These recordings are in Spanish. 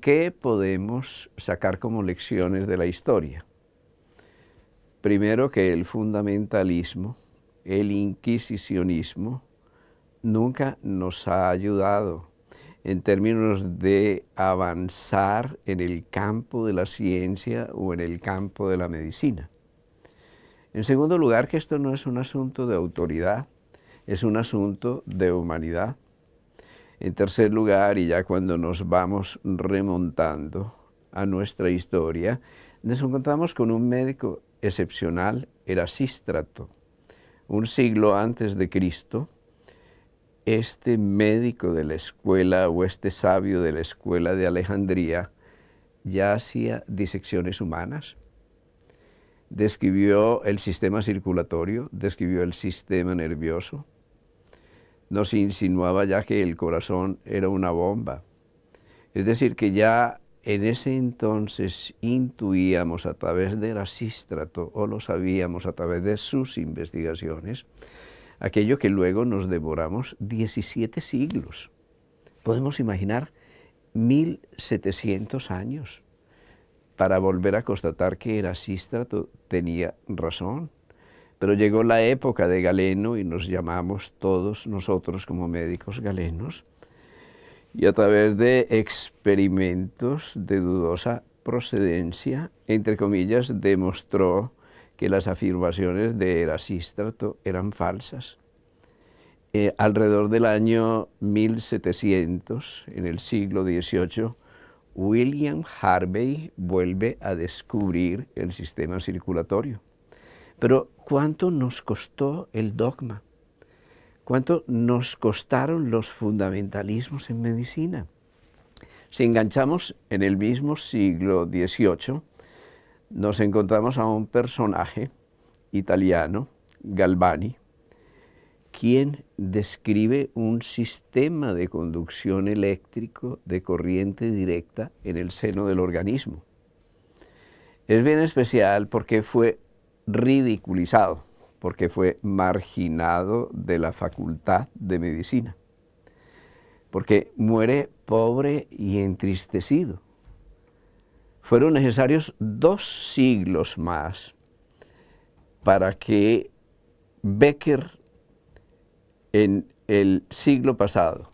¿Qué podemos sacar como lecciones de la historia? Primero, que el fundamentalismo, el inquisicionismo, nunca nos ha ayudado en términos de avanzar en el campo de la ciencia o en el campo de la medicina. En segundo lugar, que esto no es un asunto de autoridad, es un asunto de humanidad. En tercer lugar, y ya cuando nos vamos remontando a nuestra historia, nos encontramos con un médico excepcional, Erasístrato. Un siglo antes de Cristo, este médico de la escuela o este sabio de la escuela de Alejandría ya hacía disecciones humanas, describió el sistema circulatorio, describió el sistema nervioso, nos insinuaba ya que el corazón era una bomba. Es decir, que ya en ese entonces intuíamos a través de Erasístrato, o lo sabíamos a través de sus investigaciones, aquello que luego nos devoramos 17 siglos. Podemos imaginar 1700 años para volver a constatar que Erasístrato tenía razón. Pero llegó la época de Galeno y nos llamamos todos nosotros como médicos galenos, y a través de experimentos de dudosa procedencia, entre comillas, demostró que las afirmaciones de Erasístrato eran falsas. Alrededor del año 1700, en el siglo XVIII, William Harvey vuelve a descubrir el sistema circulatorio. Pero ¿cuánto nos costó el dogma? ¿Cuánto nos costaron los fundamentalismos en medicina? Si enganchamos en el mismo siglo XVIII, nos encontramos a un personaje italiano, Galvani, quien describe un sistema de conducción eléctrico de corriente directa en el seno del organismo. Es bien especial porque fue ridiculizado, porque fue marginado de la facultad de medicina, porque muere pobre y entristecido. Fueron necesarios 2 siglos más para que Becker, en el siglo pasado,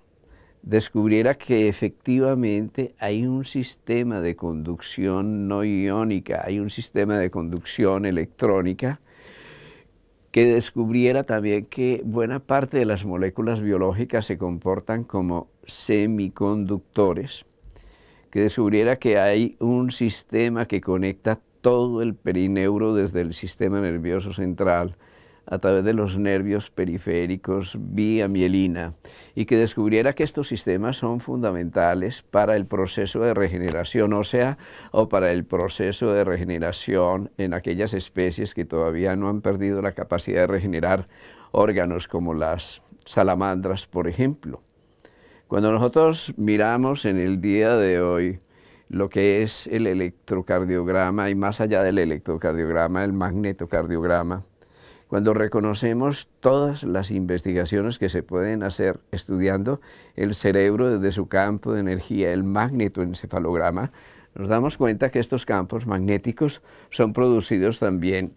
descubriera que efectivamente hay un sistema de conducción no iónica, hay un sistema de conducción electrónica, que descubriera también que buena parte de las moléculas biológicas se comportan como semiconductores, que descubriera que hay un sistema que conecta todo el perineuro desde el sistema nervioso central a través de los nervios periféricos vía mielina, y que descubriera que estos sistemas son fundamentales para el proceso de regeneración ósea o para el proceso de regeneración en aquellas especies que todavía no han perdido la capacidad de regenerar órganos, como las salamandras, por ejemplo. Cuando nosotros miramos en el día de hoy lo que es el electrocardiograma, y más allá del electrocardiograma, el magnetocardiograma, cuando reconocemos todas las investigaciones que se pueden hacer estudiando el cerebro desde su campo de energía, el magnetoencefalograma, nos damos cuenta que estos campos magnéticos son producidos también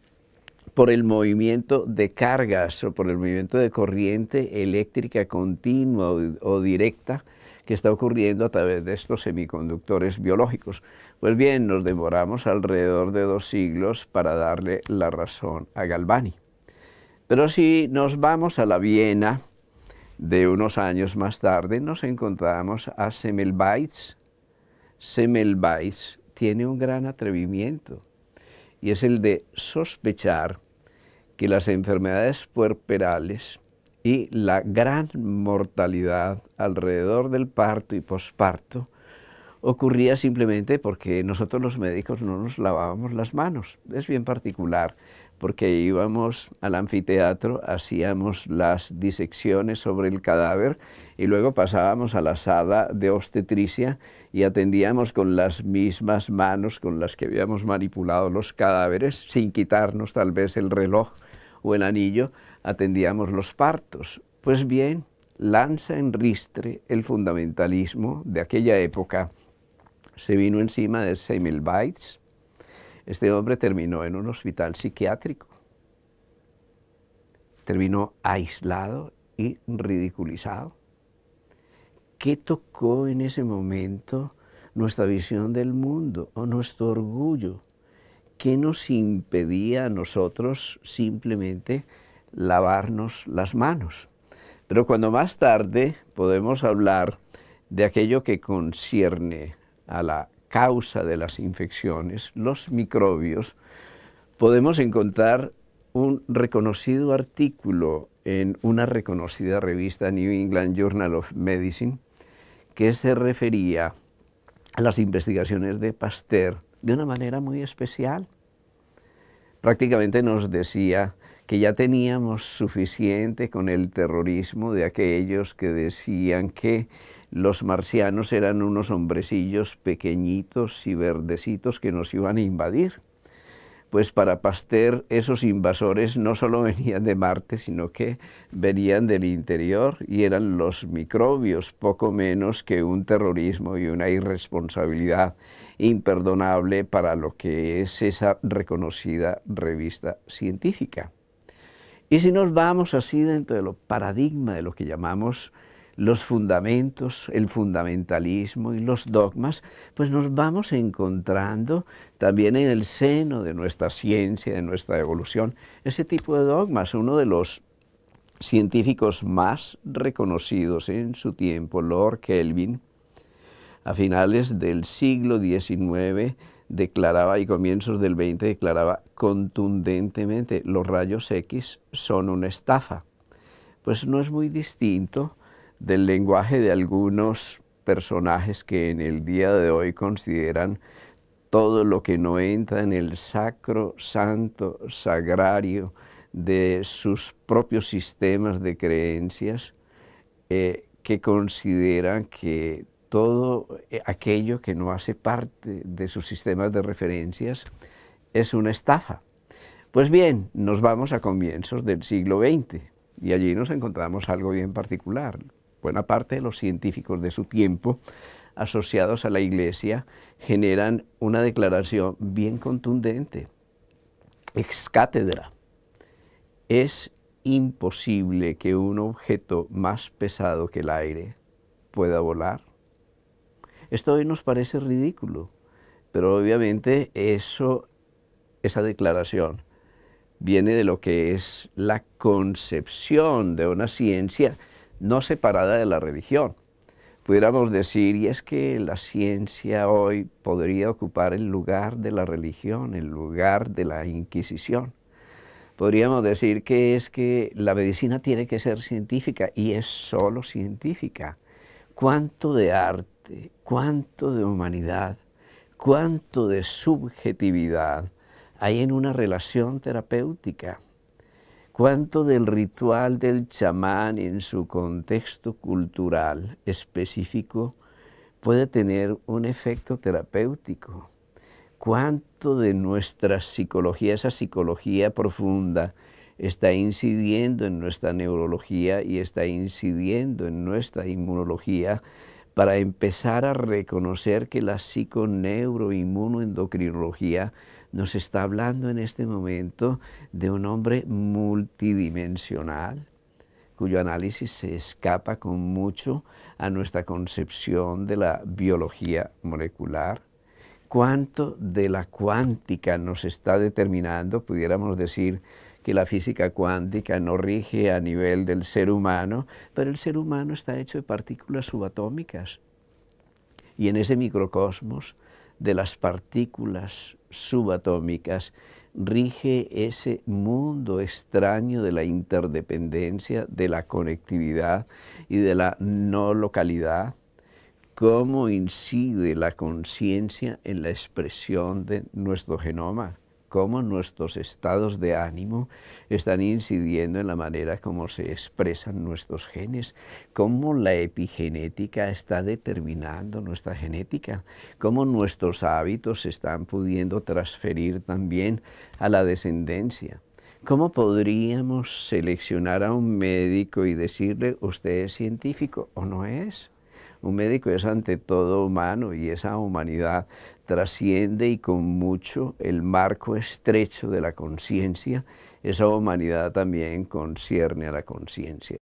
por el movimiento de cargas o por el movimiento de corriente eléctrica continua o directa que está ocurriendo a través de estos semiconductores biológicos. Pues bien, nos demoramos alrededor de 2 siglos para darle la razón a Galvani. Pero si nos vamos a la Viena de unos años más tarde, nos encontramos a Semmelweis. Semmelweis tiene un gran atrevimiento, y es el de sospechar que las enfermedades puerperales y la gran mortalidad alrededor del parto y posparto ocurría simplemente porque nosotros los médicos no nos lavábamos las manos. Es bien particular, porque íbamos al anfiteatro, hacíamos las disecciones sobre el cadáver y luego pasábamos a la sala de obstetricia y atendíamos con las mismas manos con las que habíamos manipulado los cadáveres, sin quitarnos tal vez el reloj o el anillo, atendíamos los partos. Pues bien, lanza en ristre el fundamentalismo de aquella época se vino encima de Semmelweis. Este hombre terminó en un hospital psiquiátrico. Terminó aislado y ridiculizado. ¿Qué tocó en ese momento nuestra visión del mundo o nuestro orgullo? ¿Qué nos impedía a nosotros simplemente lavarnos las manos? Pero cuando más tarde podemos hablar de aquello que concierne a la causa de las infecciones, los microbios, podemos encontrar un reconocido artículo en una reconocida revista, New England Journal of Medicine, que se refería a las investigaciones de Pasteur de una manera muy especial. Prácticamente nos decía que ya teníamos suficiente con el terrorismo de aquellos que decían que los marcianos eran unos hombrecillos pequeñitos y verdecitos que nos iban a invadir. Pues para Pasteur esos invasores no solo venían de Marte, sino que venían del interior y eran los microbios, poco menos que un terrorismo y una irresponsabilidad imperdonable para lo que es esa reconocida revista científica. Y si nos vamos así dentro de lo paradigma de lo que llamamos los fundamentos, el fundamentalismo y los dogmas, pues nos vamos encontrando también en el seno de nuestra ciencia, de nuestra evolución, ese tipo de dogmas. Uno de los científicos más reconocidos en su tiempo, Lord Kelvin, a finales del siglo XIX declaraba y comienzos del XX declaraba contundentemente: los rayos X son una estafa. Pues no es muy distinto del lenguaje de algunos personajes que en el día de hoy consideran todo lo que no entra en el sacro, santo, sagrario de sus propios sistemas de creencias, que consideran que todo aquello que no hace parte de sus sistemas de referencias es una estafa. Pues bien, nos vamos a comienzos del siglo XX y allí nos encontramos algo bien particular. Buena parte de los científicos de su tiempo, asociados a la Iglesia, generan una declaración bien contundente. Ex cátedra: es imposible que un objeto más pesado que el aire pueda volar. Esto hoy nos parece ridículo, pero obviamente esa declaración viene de lo que es la concepción de una ciencia no separada de la religión. Pudiéramos decir, y es que la ciencia hoy podría ocupar el lugar de la religión, el lugar de la Inquisición. Podríamos decir que es que la medicina tiene que ser científica y es solo científica. ¿Cuánto de arte, cuánto de humanidad, cuánto de subjetividad hay en una relación terapéutica? ¿Cuánto del ritual del chamán en su contexto cultural específico puede tener un efecto terapéutico? ¿Cuánto de nuestra psicología, esa psicología profunda, está incidiendo en nuestra neurología y está incidiendo en nuestra inmunología para empezar a reconocer que la psiconeuroinmunoendocrinología nos está hablando en este momento de un hombre multidimensional, cuyo análisis se escapa con mucho a nuestra concepción de la biología molecular? ¿Cuánto de la cuántica nos está determinando? Pudiéramos decir que la física cuántica no rige a nivel del ser humano, pero el ser humano está hecho de partículas subatómicas. Y en ese microcosmos de las partículas subatómicas rige ese mundo extraño de la interdependencia, de la conectividad y de la no localidad. ¿Cómo incide la conciencia en la expresión de nuestro genoma? ¿Cómo nuestros estados de ánimo están incidiendo en la manera como se expresan nuestros genes? ¿Cómo la epigenética está determinando nuestra genética? ¿Cómo nuestros hábitos se están pudiendo transferir también a la descendencia? ¿Cómo podríamos seleccionar a un médico y decirle, usted es científico o no es? Un médico es ante todo humano y esa humanidad trasciende y con mucho el marco estrecho de la conciencia, esa humanidad también concierne a la conciencia.